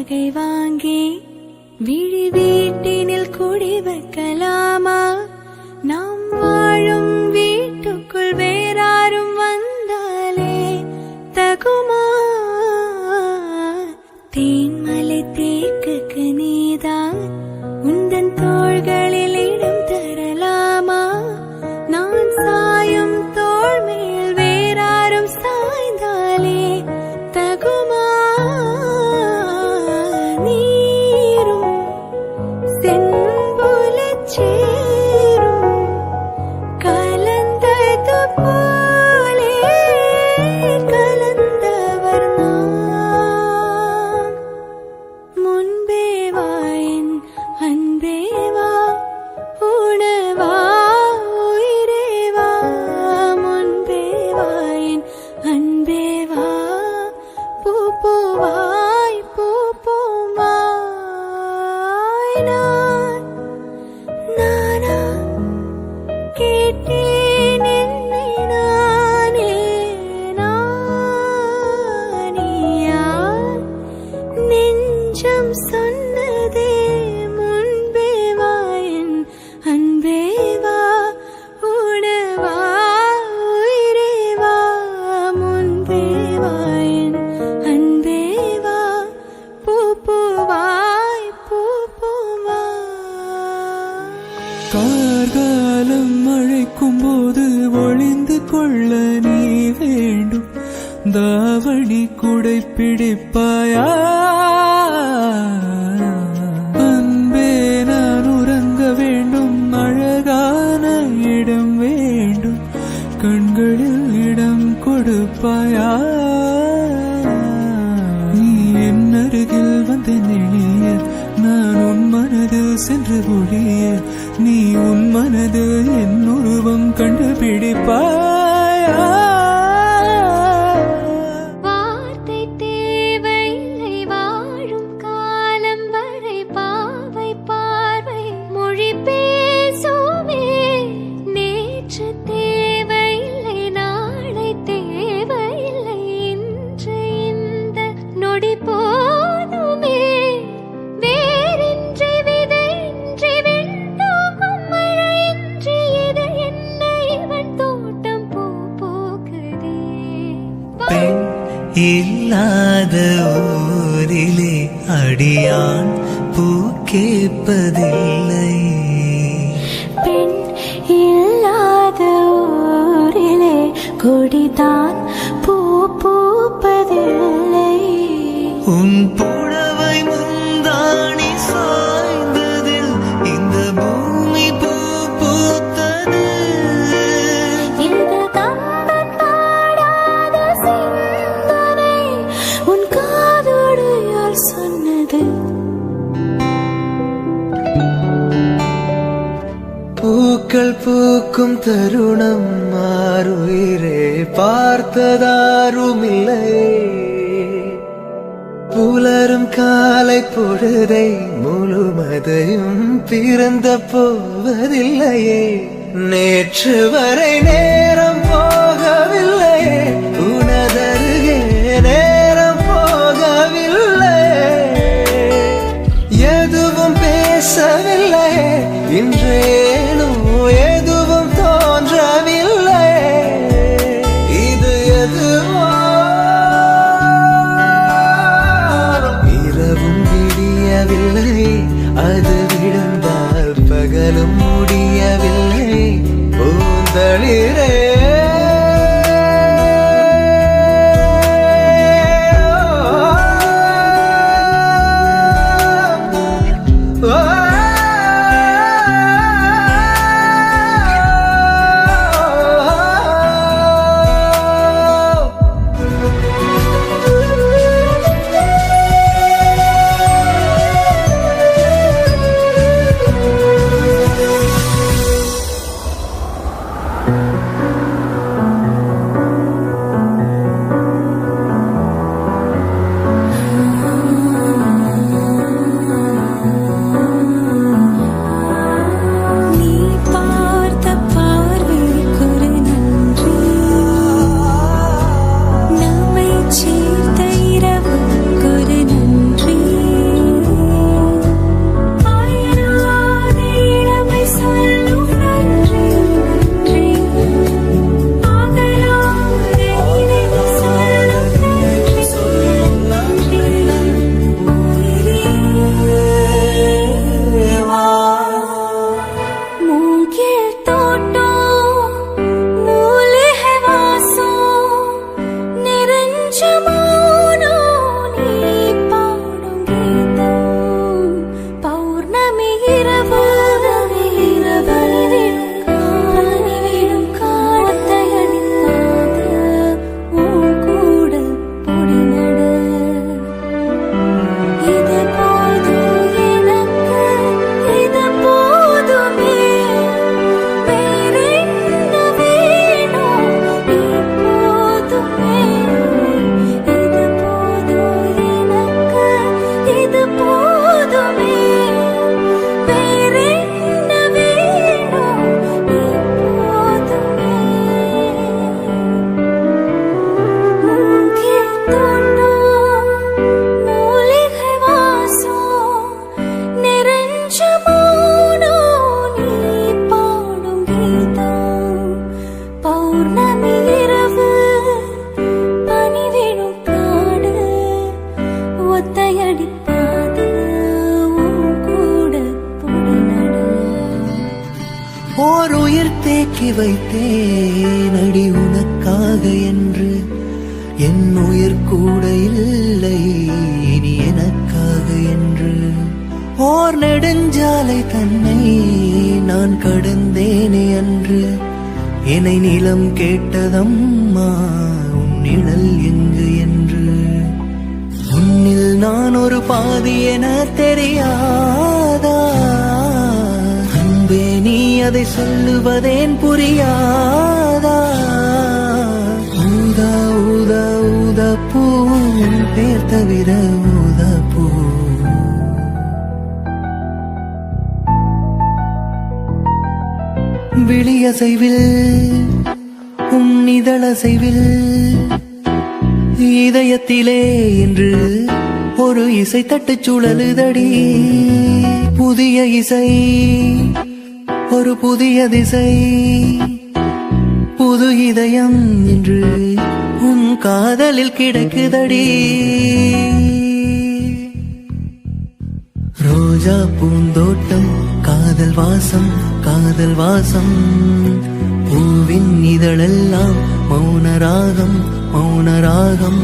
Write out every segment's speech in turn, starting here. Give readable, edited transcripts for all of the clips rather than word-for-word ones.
நகை வாங்கி விழி வீட்டினில் குடி வைக்கலாமா? நாம் வாழும் வீட்டுக்குள் வேறாரும் வந்தாலே தகுமா? தேன்மலை தேக்குக்கு நீதான் உந்தன் தோள்களில் இடம் தரலாமா? நான் சாயும் தோள் மேல் வேறாரும் சாய்ந்தாலே தகுமா? நீரும் செம்புலச் சேரும் கலந்தது போலே கலந்தவர் நாம். முன்பே வா என் அன்பே வா, உணவா உயிரே வா. முன்பே வா என் அன்பே வா, பூ பூவாய் பூ பூவாய். நானா கேட்டேன் என்னை நானே, நானியா நெஞ்சம் சொன்னதே முன்பே வா என் அன்பே வா, உணவா உயிரே வா. முன்பே வா என் அன்பே வா, பூ பூவாய் பூ பூவாய். கார்காலம் அழைக்கும் போது ஒளிந்து கொள்ள நீ வேண்டும். தாவணி குடை பிடிப்பாயா? அன்பே நான் உறங்க வேண்டும். அழகான இடம் வேண்டும். கண்களில் இடம் கொடுப்பாயா? நீ என் அருகில் வந்து நெளிய, நான் உன் மனதில் சென்று ஒழிய, நீ உன் மனது என் உருவம் கண்டுபிடிப்பாயா? வார்த்தை தேவையில்லை வாழும் காலம் வரை, பாவை பார்வை மொழி பேசுமே. நேற்று தேவையில்லை நாளை தேவையில்லை, இன்று இந்த நொடி போதுமே. வேறின்றி விதையின்றி வெண்தூங்கும் மழையின்றி இது என்ன இவன் தோட்டம் பூ பூக்குதே. பெண் இல்லாத ஊரிலே அடியான் பூ கேட்பதில்லை. பெண் இல்லாத ஊரிலே கொடிதான் பூ பூப்பதில்லை. உன் புடவை முந்தாணி சாய்ந்ததில் இந்த பூமி பூ பூத்தது. இது கம்பன் பாடாத சிந்தனை உன் காதோடு யார் சொன்னது? பூக்கள் பூக்கும் தருணம் மாறுயிரே பார்த்ததாருமில்லை. புலரும் காலை பொழுதை முழுமதையும் பிறந்த போவதில்லையே. நேற்று வரை நேரம் போகவில்லையே, உனதருகே நேரம் போகவில்லை. எதுவும் பேசவில்லையே, இன்றேனோ எதுவும் தோன்றவில்லை. இது எதுவோ இரவும் விடியவில்லை, அது விழுந்தால் பகலும் முடியவில்லை. பூந்தளிரே தூக்கி வைத்தேன் அடி உனக்காக என்று. என் உயிர் கூட இல்லை இனி எனக்காக என்று. ஓர் நெடுஞ்சாலை தன்னை நான் கடந்தேனே அன்று. என்னை நிலம் கேட்டதம்மா உன் நிழல் எங்கு என்று. உன்னில் நான் ஒரு பாதி என தெரியாதா அன்பே, நீ அதை சொல்லுவதேன் புரியாதா. ஊதா ஊதா ஊதா பூ பேர் தவிர ஊதா பூ. விழியசைவில் உன்னிதழசைவில் இதயத்திலே என்று ஒரு இசை தட்டுச் சுழலுதடி. புதிய இசை ஒரு புதிய திசை. புது இதயம் என்று உன் காதலில் கிடக்குதடி. ரோஜா பூந்தோட்டம் காதல் வாசம் காதல் வாசம். பூவின் இதழெல்லாம் மௌனராகம் மௌனராகம்.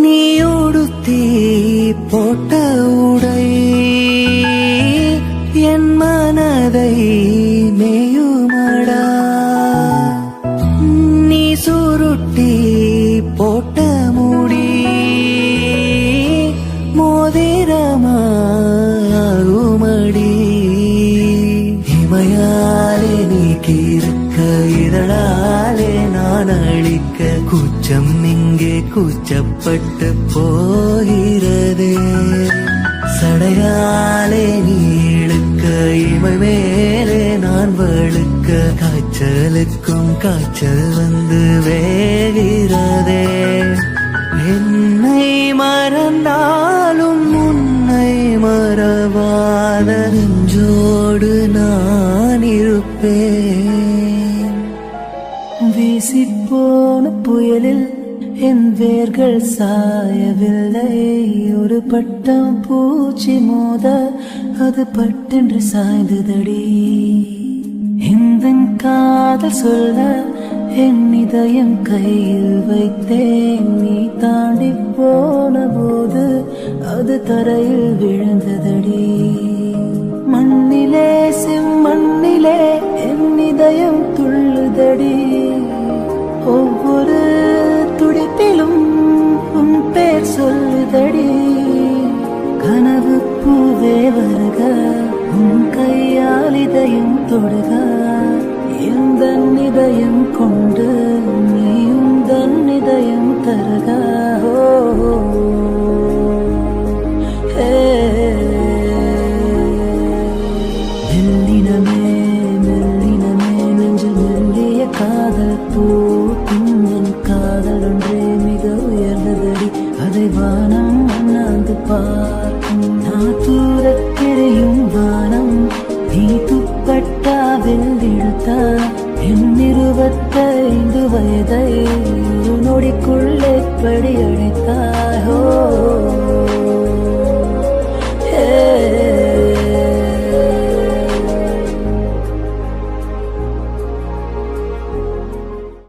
நீயுடுத்தி போட்ட உடை என் மனதை மேயுமடா. நீ சுருட்டி போட்ட முடி மோதிரமாகுமடி. இமையாலே நீ கீர்க்க இதழாலே நான் அழிக்க. கூச்சம் இங்கே கூச்சப்பட்டு போகிறதே. சடையாலே நீ இழுக்க இமை மேலே நான் வழுக்க. காய்ச்சலுக்கும் காய்ச்சல் வந்து வேகிறதே. என்னை மறந்தாலும் உன்னை மறவாத நெஞ்சோடு நான் இருப்பேன். வீசிப்போன புயலில் என் வேர்கள் சாயவில்லை. ஒரு பட்டம் பூச்சி மோத அது பட்டென்று சாய்ந்ததடி. இந்த காதல் சொல்ல என் இதயம் கையில் வைத்தேன். நீ தாண்டி போன போது அது தரையில் விழுந்ததடி. மண்ணிலே செம்மண்ணிலே என் இதயம் துள்ளுதடி. ஒவ்வொரு துடிப்பிலும் உன் பேர் சொல்லுதடி. கனவு பூவே வருக உன் கையால் இதயம் தொடுக. எந்த இதயம் கொண்டு நீ உந்தன் இதயம் தருக. மெல்லினமே மெல்லினமே நெஞ்சில் மெல்லிய காதல் பூக்கும். என் காதல் ஒன்றே மிக உயர்ந்ததடி. அதை வானம் அண்ணாந்து பார்க்கும். நான் தூரத் தெரியும் வானம் நீ துப்பட்டாவில் இழுத்த. என் 25 வயதை ஒரு நொடிக்குள்ளே படி அடைத்தாயோ.